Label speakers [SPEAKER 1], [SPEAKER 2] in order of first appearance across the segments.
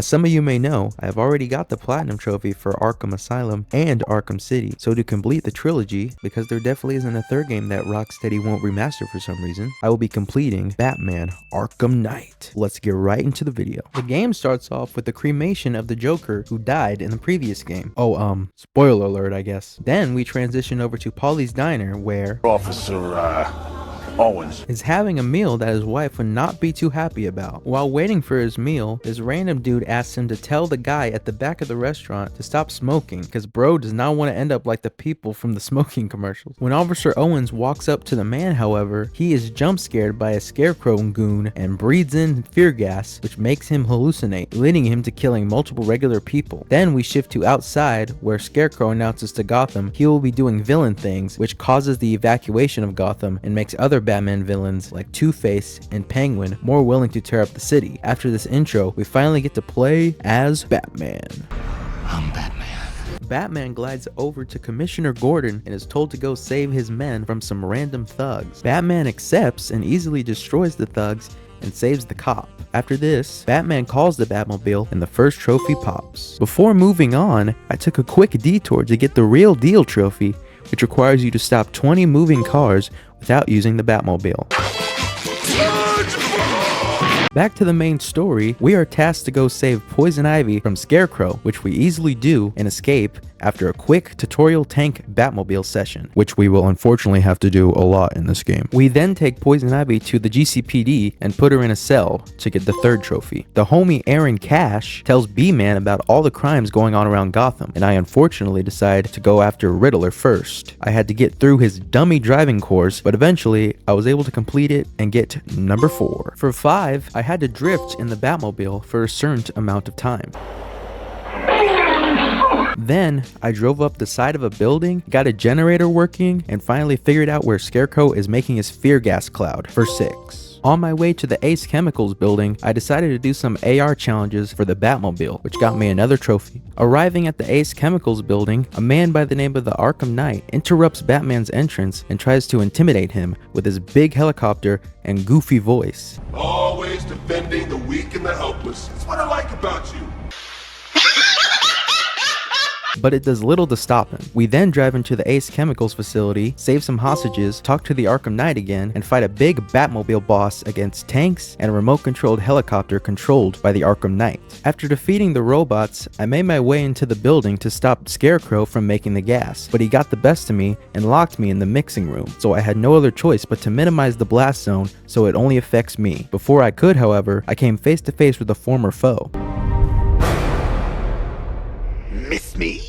[SPEAKER 1] As some of you may know, I have already got the Platinum Trophy for Arkham Asylum and Arkham City, so to complete the trilogy, because there definitely isn't a third game that Rocksteady won't remaster for some reason, I will be completing Batman Arkham Knight. Let's get right into the video. The game starts off with the cremation of the Joker who died in the previous game. Oh, spoiler alert, I guess. Then we transition over to Polly's Diner where
[SPEAKER 2] Officer, Owens
[SPEAKER 1] is having a meal that his wife would not be too happy about. While waiting for his meal, this random dude asks him to tell the guy at the back of the restaurant to stop smoking because bro does not want to end up like the people from the smoking commercials. When Officer Owens walks up to the man, however, he is jump scared by a scarecrow goon and breathes in fear gas, which makes him hallucinate, leading him to killing multiple regular people. Then we shift to outside where Scarecrow announces to Gotham he will be doing villain things, which causes the evacuation of Gotham and makes other Batman villains like Two-Face and Penguin more willing to tear up the city. After this intro, we finally get to play as Batman.
[SPEAKER 2] I'm Batman.
[SPEAKER 1] Batman glides over to Commissioner Gordon and is told to go save his men from some random thugs. Batman accepts and easily destroys the thugs and saves the cop. After this, Batman calls the Batmobile and the first trophy pops. Before moving on, I took a quick detour to get the real deal trophy, which requires you to stop 20 moving cars without using the Batmobile. Back to the main story, we are tasked to go save Poison Ivy from Scarecrow, which we easily do and escape after a quick tutorial tank Batmobile session, which we will unfortunately have to do a lot in this game. We then take Poison Ivy to the GCPD and put her in a cell to get the third trophy. The homie Aaron Cash tells B-Man about all the crimes going on around Gotham, and I unfortunately decide to go after Riddler first. I had to get through his dummy driving course, but eventually I was able to complete it and get number 4. For 5, I had to drift in the Batmobile for a certain amount of time. Then, I drove up the side of a building, got a generator working, and finally figured out where Scarecrow is making his fear gas cloud for 6. On my way to the Ace Chemicals building, I decided to do some AR challenges for the Batmobile, which got me another trophy. Arriving at the Ace Chemicals building, a man by the name of the Arkham Knight interrupts Batman's entrance and tries to intimidate him with his big helicopter and goofy voice.
[SPEAKER 2] Always defending the weak and the helpless. That's what I like about you.
[SPEAKER 1] But it does little to stop him. We then drive into the Ace Chemicals facility, save some hostages, talk to the Arkham Knight again, and fight a big Batmobile boss against tanks and a remote-controlled helicopter controlled by the Arkham Knight. After defeating the robots, I made my way into the building to stop Scarecrow from making the gas, but he got the best of me and locked me in the mixing room, so I had no other choice but to minimize the blast zone so it only affects me. Before I could, however, I came face to face with a former foe.
[SPEAKER 2] Miss me?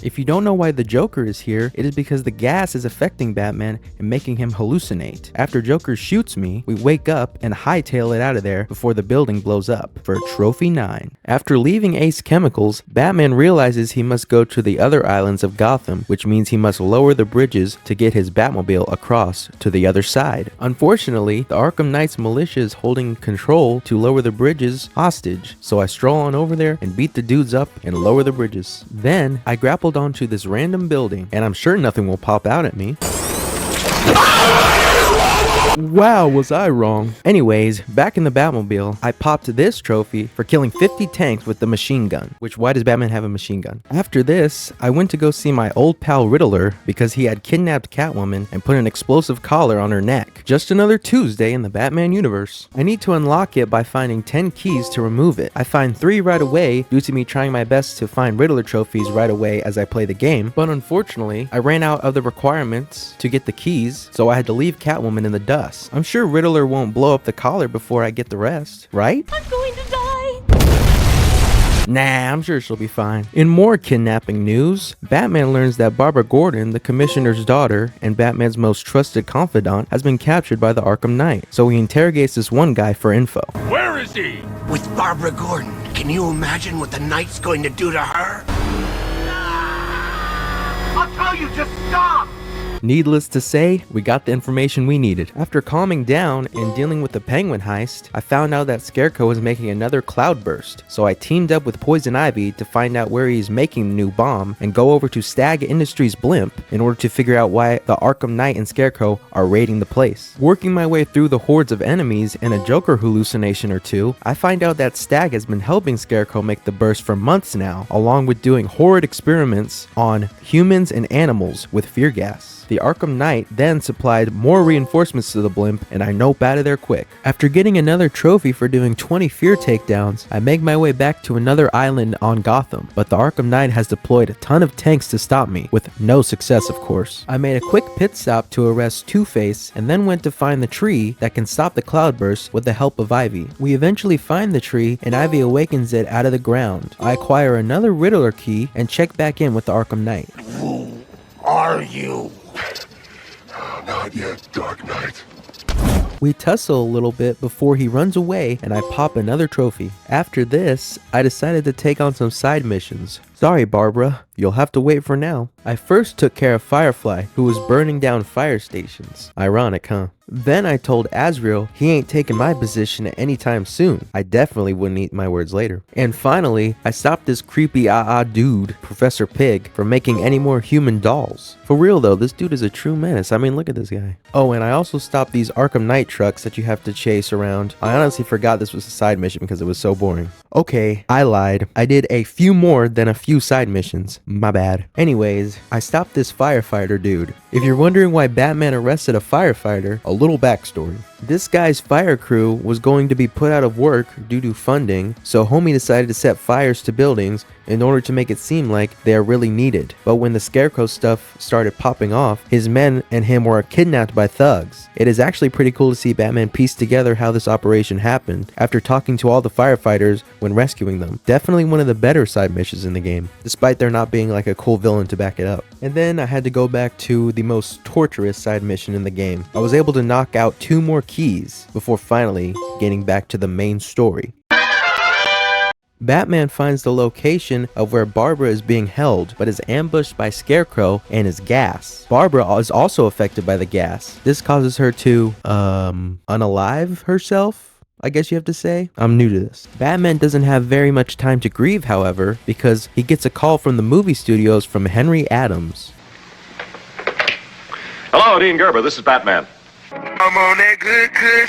[SPEAKER 1] If you don't know why the Joker is here, it is because the gas is affecting Batman and making him hallucinate. After Joker shoots me, we wake up and hightail it out of there before the building blows up for Trophy 9. After leaving Ace Chemicals, Batman realizes he must go to the other islands of Gotham, which means he must lower the bridges to get his Batmobile across to the other side. Unfortunately, the Arkham Knight's militia is holding control to lower the bridges hostage, so I stroll on over there and beat the dudes up and lower the bridges. Then, I grappled onto this random building, and I'm sure nothing will pop out at me. Wow, was I wrong. Anyways, back in the Batmobile, I popped this trophy for killing 50 tanks with the machine gun, which why does Batman have a machine gun? After this, I went to go see my old pal Riddler because he had kidnapped Catwoman and put an explosive collar on her neck. Just another Tuesday in the Batman universe. I need to unlock it by finding 10 keys to remove it. I find 3 right away due to me trying my best to find Riddler trophies right away as I play the game, but unfortunately, I ran out of the requirements to get the keys, so I had to leave Catwoman in the dust. I'm sure Riddler won't blow up the collar before I get the rest, right?
[SPEAKER 3] I'm going to die!
[SPEAKER 1] Nah, I'm sure she'll be fine. In more kidnapping news, Batman learns that Barbara Gordon, the commissioner's daughter and Batman's most trusted confidant, has been captured by the Arkham Knight, so he interrogates this one guy for info.
[SPEAKER 2] Where is he?
[SPEAKER 4] With Barbara Gordon. Can you imagine what the Knight's going to do to her?
[SPEAKER 2] I'll tell you, just stop!
[SPEAKER 1] Needless to say, we got the information we needed. After calming down and dealing with the penguin heist, I found out that Scarecrow was making another cloudburst, so I teamed up with Poison Ivy to find out where he's making the new bomb and go over to Stag Industries' blimp in order to figure out why the Arkham Knight and Scarecrow are raiding the place. Working my way through the hordes of enemies and a Joker hallucination or two, I find out that Stag has been helping Scarecrow make the burst for months now, along with doing horrid experiments on humans and animals with fear gas. The Arkham Knight then supplied more reinforcements to the blimp, and I nope out of there quick. After getting another trophy for doing 20 fear takedowns, I make my way back to another island on Gotham, but the Arkham Knight has deployed a ton of tanks to stop me, with no success of course. I made a quick pit stop to arrest Two-Face, and then went to find the tree that can stop the cloudburst with the help of Ivy. We eventually find the tree, and Ivy awakens it out of the ground. I acquire another Riddler key, and check back in with the Arkham Knight.
[SPEAKER 4] Who are you?
[SPEAKER 2] Not yet, Dark Knight.
[SPEAKER 1] We tussle a little bit before he runs away and I pop another trophy. After this, I decided to take on some side missions. Sorry Barbara, you'll have to wait for now. I first took care of Firefly, who was burning down fire stations. Ironic, huh? Then I told Azrael he ain't taking my position anytime soon. I definitely wouldn't eat my words later. And finally, I stopped this creepy dude, Professor Pig, from making any more human dolls. For real though, this dude is a true menace. I mean, look at this guy. Oh, and I also stopped these Arkham Knight trucks that you have to chase around. I honestly forgot this was a side mission because it was so boring. Okay, I lied. I did a few more than a few side missions. My bad. Anyways, I stopped this firefighter dude. If you're wondering why Batman arrested a firefighter, a little backstory. This guy's fire crew was going to be put out of work due to funding, so homie decided to set fires to buildings in order to make it seem like they are really needed. But when the Scarecrow stuff started popping off, his men and him were kidnapped by thugs. It is actually pretty cool to see Batman piece together how this operation happened after talking to all the firefighters when rescuing them. Definitely one of the better side missions in the game, despite there not being like a cool villain to back it up. And then I had to go back to the most torturous side mission in the game. I was able to knock out 2 more keys before finally getting back to the main story. Batman finds the location of where Barbara is being held, but is ambushed by Scarecrow and his gas. Barbara is also affected by the gas. This causes her to, unalive herself, I guess you have to say. I'm new to this. Batman doesn't have very much time to grieve, however, because he gets a call from the movie studios from Henry Adams.
[SPEAKER 3] Hello, Dean Gerber. This is Batman.
[SPEAKER 2] I'm on that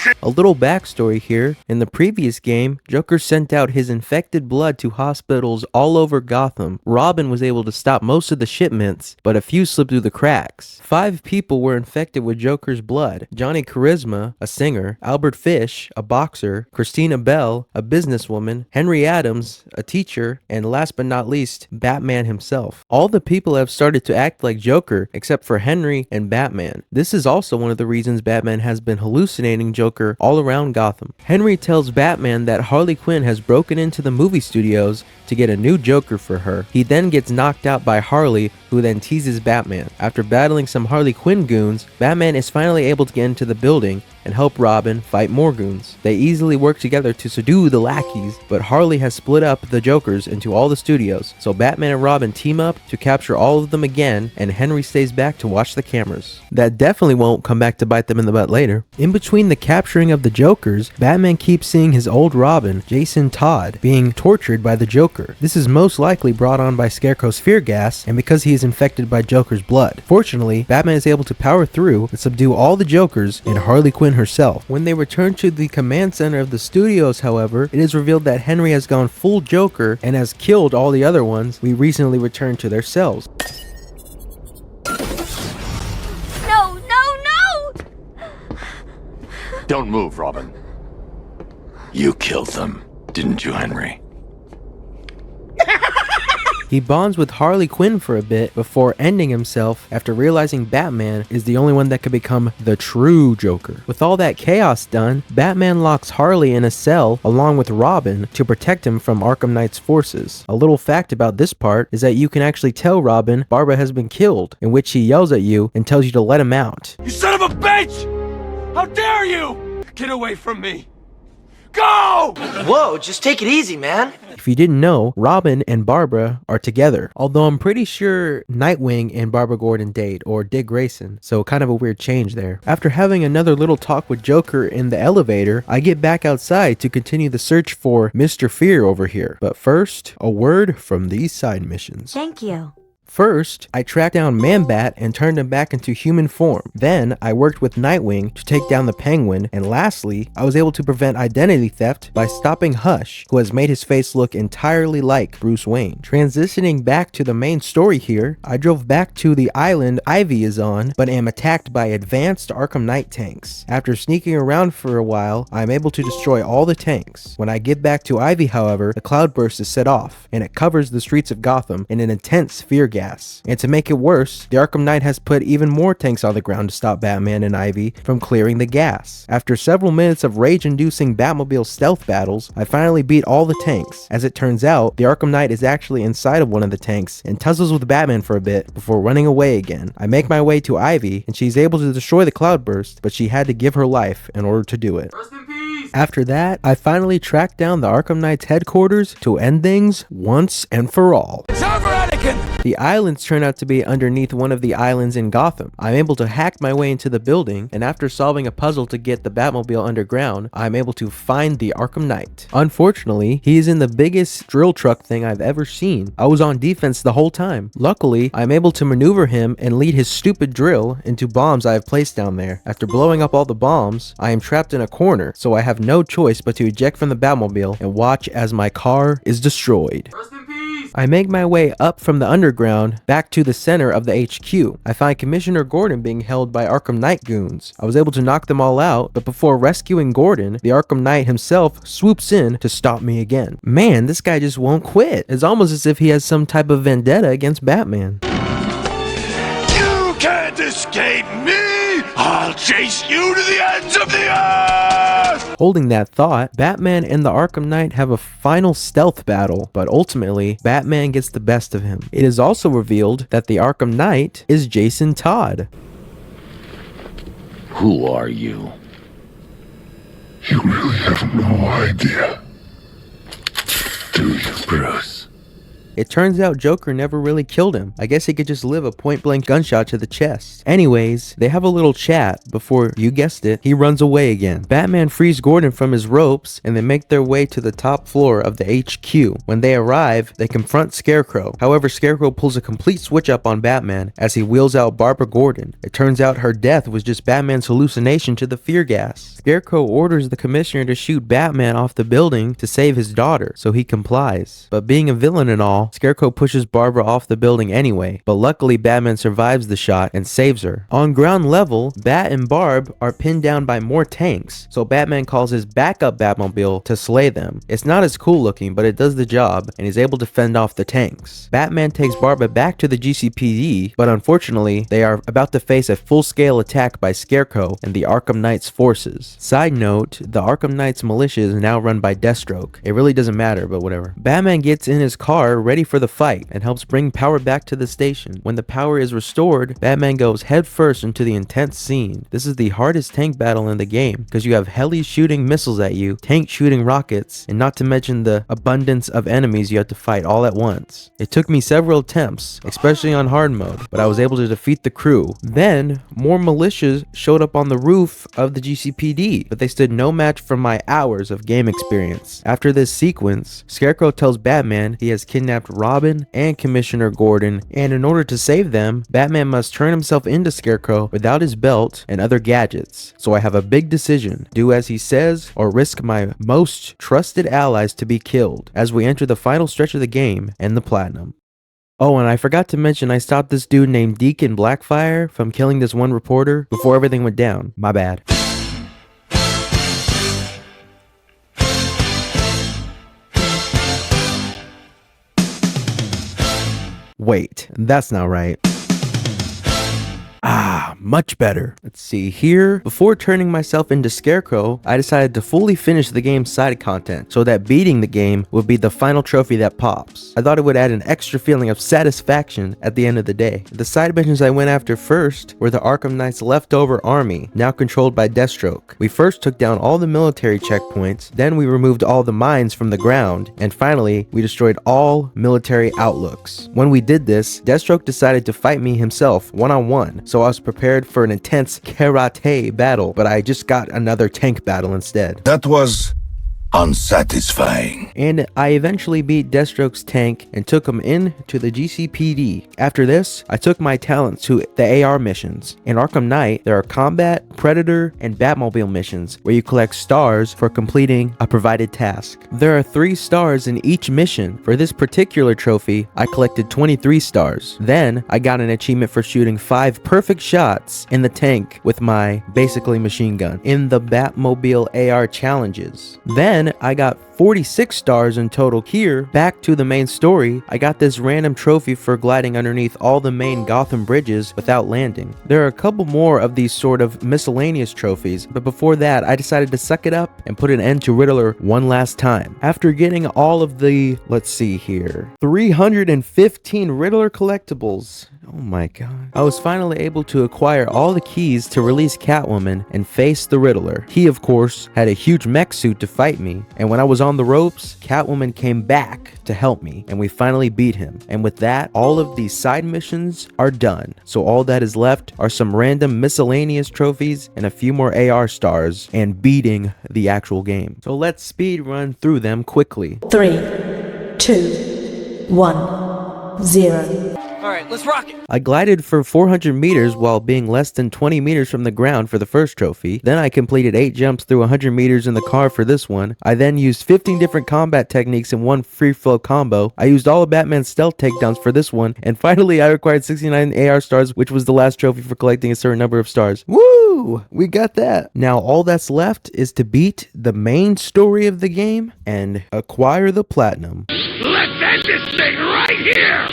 [SPEAKER 2] good.
[SPEAKER 1] A little backstory here. In the previous game, Joker sent out his infected blood to hospitals all over Gotham. Robin was able to stop most of the shipments, but a few slipped through the cracks. 5 people were infected with Joker's blood. Johnny Charisma, a singer, Albert Fish, a boxer, Christina Bell, a businesswoman, Henry Adams, a teacher, and last but not least, Batman himself. All the people have started to act like Joker, except for Henry and Batman. This is also one of the reasons Batman has been hallucinating Joker all around Gotham. Henry tells Batman that Harley Quinn has broken into the movie studios to get a new Joker for her. He then gets knocked out by Harley, who then teases Batman. After battling some Harley Quinn goons, Batman is finally able to get into the building and help Robin fight more goons. They easily work together to subdue the lackeys, but Harley has split up the Jokers into all the studios, so Batman and Robin team up to capture all of them again, and Henry stays back to watch the cameras. That definitely won't come back to bite them in the butt later. In between the capturing of the Jokers, Batman keeps seeing his old Robin, Jason Todd, being tortured by the Joker. This is most likely brought on by Scarecrow's fear gas, and because he is infected by Joker's blood. Fortunately, Batman is able to power through and subdue all the Jokers and Harley Quinn herself. When they return to the command center of the studios, however, it is revealed that Henry has gone full Joker and has killed all the other ones we recently returned to their cells.
[SPEAKER 5] No, no, no!
[SPEAKER 3] Don't move, Robin. You killed them, didn't you, Henry?
[SPEAKER 1] He bonds with Harley Quinn for a bit before ending himself after realizing Batman is the only one that could become the true Joker. With all that chaos done, Batman locks Harley in a cell along with Robin to protect him from Arkham Knight's forces. A little fact about this part is that you can actually tell Robin Barbara has been killed, in which he yells at you and tells you to let him out.
[SPEAKER 4] You son of a bitch! How dare you! Get away from me!
[SPEAKER 3] Go!
[SPEAKER 4] Whoa, just take it easy, man.
[SPEAKER 1] If you didn't know, Robin and Barbara are together. Although I'm pretty sure Nightwing and Barbara Gordon date, or Dick Grayson, so kind of a weird change there. After having another little talk with Joker in the elevator, I get back outside to continue the search for Mr. Fear over here. But first, a word from these side missions.
[SPEAKER 5] Thank you.
[SPEAKER 1] First, I tracked down Man-Bat and turned him back into human form. Then, I worked with Nightwing to take down the Penguin. And lastly, I was able to prevent identity theft by stopping Hush, who has made his face look entirely like Bruce Wayne. Transitioning back to the main story here, I drove back to the island Ivy is on, but am attacked by advanced Arkham Knight tanks. After sneaking around for a while, I am able to destroy all the tanks. When I get back to Ivy, however, the cloudburst is set off, and it covers the streets of Gotham in an intense fear gas. And to make it worse, the Arkham Knight has put even more tanks on the ground to stop Batman and Ivy from clearing the gas. After several minutes of rage-inducing Batmobile stealth battles, I finally beat all the tanks. As it turns out, the Arkham Knight is actually inside of one of the tanks and tussles with Batman for a bit before running away again. I make my way to Ivy, and she's able to destroy the cloudburst, but she had to give her life in order to do it.
[SPEAKER 3] Rest in peace!
[SPEAKER 1] After that, I finally tracked down the Arkham Knight's headquarters to end things once and for all.
[SPEAKER 3] It's over, Anakin!
[SPEAKER 1] The islands turn out to be underneath one of the islands in Gotham. I'm able to hack my way into the building, and after solving a puzzle to get the Batmobile underground, I'm able to find the Arkham Knight. Unfortunately, he is in the biggest drill truck thing I've ever seen. I was on defense the whole time. Luckily, I'm able to maneuver him and lead his stupid drill into bombs I have placed down there. After blowing up all the bombs, I am trapped in a corner, so I have no choice but to eject from the Batmobile and watch as my car is destroyed.
[SPEAKER 3] Rest in peace!
[SPEAKER 1] I make my way up from the underground back to the center of the HQ. I find Commissioner Gordon being held by Arkham Knight goons. I was able to knock them all out, but before rescuing Gordon, the Arkham Knight himself swoops in to stop me again. Man, this guy just won't quit. It's almost as if he has some type of vendetta against Batman.
[SPEAKER 3] You can't escape me! I'll chase you to the ends of the earth!
[SPEAKER 1] Holding that thought, Batman and the Arkham Knight have a final stealth battle, but ultimately, Batman gets the best of him. It is also revealed that the Arkham Knight is Jason Todd.
[SPEAKER 3] Who are you?
[SPEAKER 2] You really have no idea.
[SPEAKER 3] Do you, Bruce?
[SPEAKER 1] It turns out Joker never really killed him. I guess he could just live a point-blank gunshot to the chest. Anyways, they have a little chat before, you guessed it, he runs away again. Batman frees Gordon from his ropes, and they make their way to the top floor of the HQ. When they arrive, they confront Scarecrow. However, Scarecrow pulls a complete switch up on Batman as he wheels out Barbara Gordon. It turns out her death was just Batman's hallucination to the fear gas. Scarecrow orders the Commissioner to shoot Batman off the building to save his daughter, so he complies. But being a villain and all, Scarecrow pushes Barbara off the building anyway, but luckily Batman survives the shot and saves her. On ground level, Bat and Barb are pinned down by more tanks, so Batman calls his backup Batmobile to slay them. It's not as cool looking, but it does the job, and he's able to fend off the tanks. Batman takes Barbara back to the GCPD, but unfortunately, they are about to face a full-scale attack by Scarecrow and the Arkham Knight's forces. Side note, the Arkham Knight's militia is now run by Deathstroke. It really doesn't matter, but whatever. Batman gets in his car ready for the fight and helps bring power back to the station. When the power is restored, Batman goes headfirst into the intense scene. This is the hardest tank battle in the game because you have helis shooting missiles at you, tanks shooting rockets, and not to mention the abundance of enemies you have to fight all at once. It took me several attempts, especially on hard mode, but I was able to defeat the crew. Then, more militias showed up on the roof of the GCPD, but they stood no match for my hours of game experience. After this sequence, Scarecrow tells Batman he has kidnapped Robin and Commissioner Gordon, and in order to save them, Batman must turn himself into Scarecrow without his belt and other gadgets. So I have a big decision: do as he says or risk my most trusted allies to be killed as we enter the final stretch of the game and the Platinum. Oh, and I forgot to mention I stopped this dude named Deacon Blackfire from killing this one reporter before everything went down. My bad. Wait, that's not right. Ah. Much better. Let's see here. Before turning myself into Scarecrow, I decided to fully finish the game's side content so that beating the game would be the final trophy that pops. I thought it would add an extra feeling of satisfaction at the end of the day. The side missions I went after first were the Arkham Knight's leftover army, now controlled by Deathstroke. We first took down all the military checkpoints, then we removed all the mines from the ground, and finally, we destroyed all military outlooks. When we did this, Deathstroke decided to fight me himself one-on-one, so I was prepared for an intense karate battle, but I just got another tank battle instead.
[SPEAKER 3] That was unsatisfying.
[SPEAKER 1] And I eventually beat Deathstroke's tank and took him in to the GCPD. After this, I took my talents to the AR missions. In Arkham Knight, there are combat, predator, and Batmobile missions where you collect stars for completing a provided task. There are 3 stars in each mission. For this particular trophy, I collected 23 stars. Then, I got an achievement for shooting 5 perfect shots in the tank with my basically machine gun in the Batmobile AR challenges. Then, I got 46 stars in total here. Back to the main story, I got this random trophy for gliding underneath all the main Gotham bridges without landing. There are a couple more of these sort of miscellaneous trophies, but before that, I decided to suck it up and put an end to Riddler one last time. After getting all of the, let's see here, 315 Riddler collectibles. Oh my god. I was finally able to acquire all the keys to release Catwoman and face the Riddler. He, of course, had a huge mech suit to fight me, and when I was on the ropes, Catwoman came back to help me, and we finally beat him. And with that, all of these side missions are done. So all that is left are some random miscellaneous trophies and a few more AR stars and beating the actual game. So let's speed run through them quickly.
[SPEAKER 6] 3, 2, 1, 0.
[SPEAKER 7] Alright, let's rock it!
[SPEAKER 1] I glided for 400 meters while being less than 20 meters from the ground for the first trophy. Then I completed 8 jumps through 100 meters in the car for this one. I then used 15 different combat techniques in one free flow combo. I used all of Batman's stealth takedowns for this one. And finally, I acquired 69 AR stars, which was the last trophy for collecting a certain number of stars. Woo! We got that. Now all that's left is to beat the main story of the game and acquire the platinum.
[SPEAKER 3] Let's end this thing right here!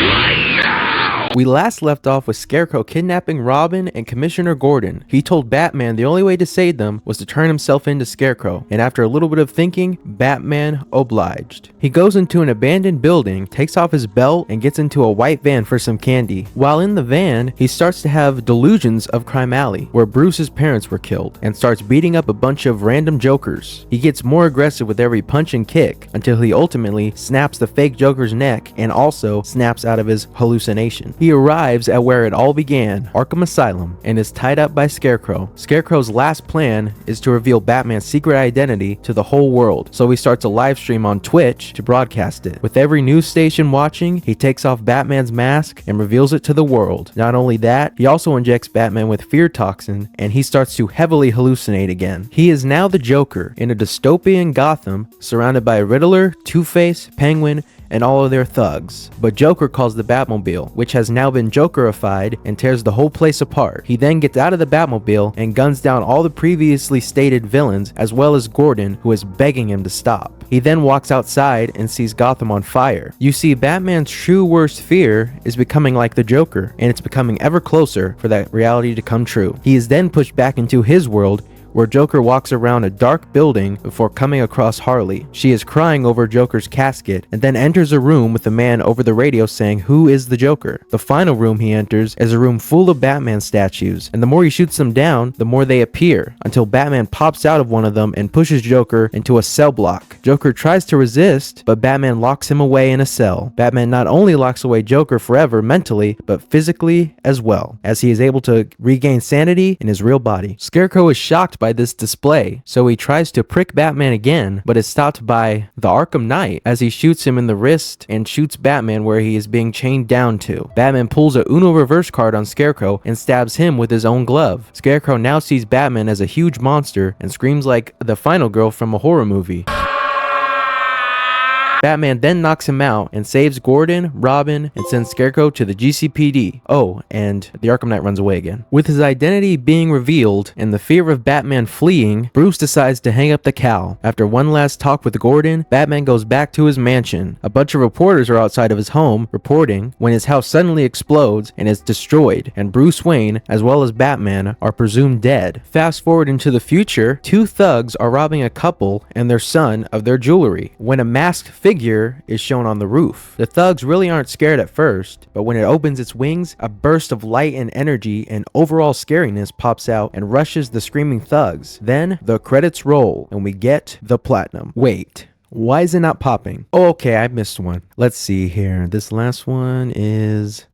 [SPEAKER 3] Right now!
[SPEAKER 1] We last left off with Scarecrow kidnapping Robin and Commissioner Gordon. He told Batman the only way to save them was to turn himself into Scarecrow, and after a little bit of thinking, Batman obliged. He goes into an abandoned building, takes off his belt, and gets into a white van for some candy. While in the van, he starts to have delusions of Crime Alley, where Bruce's parents were killed, and starts beating up a bunch of random Jokers. He gets more aggressive with every punch and kick, until he ultimately snaps the fake Joker's neck and also snaps out of his hallucination. He arrives at where it all began, Arkham Asylum, and is tied up by Scarecrow. Scarecrow's last plan is to reveal Batman's secret identity to the whole world, so he starts a live stream on Twitch to broadcast it. With every news station watching, he takes off Batman's mask and reveals it to the world. Not only that, he also injects Batman with fear toxin, and he starts to heavily hallucinate again. He is now the Joker in a dystopian Gotham, surrounded by Riddler, Two-Face, Penguin, and all of their thugs. But Joker calls the Batmobile, which has now been Jokerified, and tears the whole place apart. He then gets out of the Batmobile and guns down all the previously stated villains, as well as Gordon, who is begging him to stop. He then walks outside and sees Gotham on fire. You see, Batman's true worst fear is becoming like the Joker, and it's becoming ever closer for that reality to come true. He is then pushed back into his world, where Joker walks around a dark building before coming across Harley. She is crying over Joker's casket and then enters a room with a man over the radio saying, "Who is the Joker?" The final room he enters is a room full of Batman statues, and the more he shoots them down, the more they appear, until Batman pops out of one of them and pushes Joker into a cell block. Joker tries to resist, but Batman locks him away in a cell. Batman not only locks away Joker forever mentally, but physically as well, as he is able to regain sanity in his real body. Scarecrow is shocked by this display, so he tries to prick Batman again, but is stopped by the Arkham Knight as he shoots him in the wrist and shoots Batman where he is being chained down to. Batman pulls a Uno reverse card on Scarecrow and stabs him with his own glove. Scarecrow now sees Batman as a huge monster and screams like the final girl from a horror movie. Batman then knocks him out and saves Gordon, Robin, and sends Scarecrow to the GCPD. Oh, and the Arkham Knight runs away again. With his identity being revealed and the fear of Batman fleeing, Bruce decides to hang up the cowl. After one last talk with Gordon, Batman goes back to his mansion. A bunch of reporters are outside of his home reporting when his house suddenly explodes and is destroyed, and Bruce Wayne, as well as Batman, are presumed dead. Fast forward into the future, two thugs are robbing a couple and their son of their jewelry when a masked figure is shown on the roof. The thugs really aren't scared at first, but when it opens its wings, a burst of light and energy and overall scariness pops out and rushes the screaming thugs. Then the credits roll and we get the platinum. Wait, why is it not popping? Oh, okay, I missed one. Let's see here. This last one is...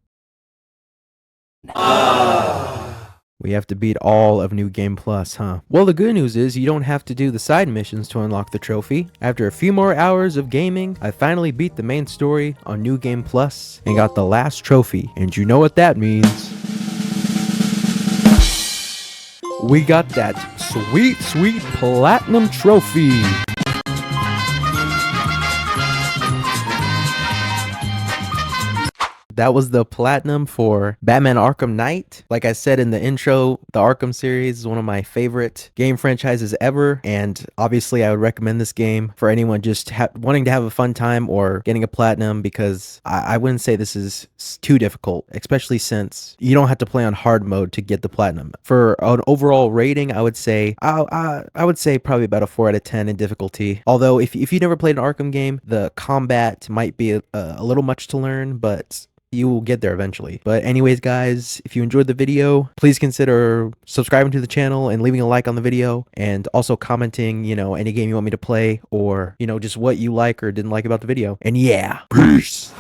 [SPEAKER 1] We have to beat all of New Game Plus, huh? Well, the good news is you don't have to do the side missions to unlock the trophy. After a few more hours of gaming, I finally beat the main story on New Game Plus and got the last trophy. And you know what that means. We got that sweet, sweet platinum trophy. That was the platinum for Batman Arkham Knight. Like I said in the intro, the Arkham series is one of my favorite game franchises ever. And obviously I would recommend this game for anyone just wanting to have a fun time or getting a platinum, because I wouldn't say this is too difficult, especially since you don't have to play on hard mode to get the platinum. For an overall rating, I would say probably about a 4 out of 10 in difficulty. Although if you never played an Arkham game, the combat might be a little much to learn, but you will get there eventually. But anyways, guys, if you enjoyed the video, please consider subscribing to the channel and leaving a like on the video, and also commenting, any game you want me to play, or, just what you like or didn't like about the video. And yeah, peace.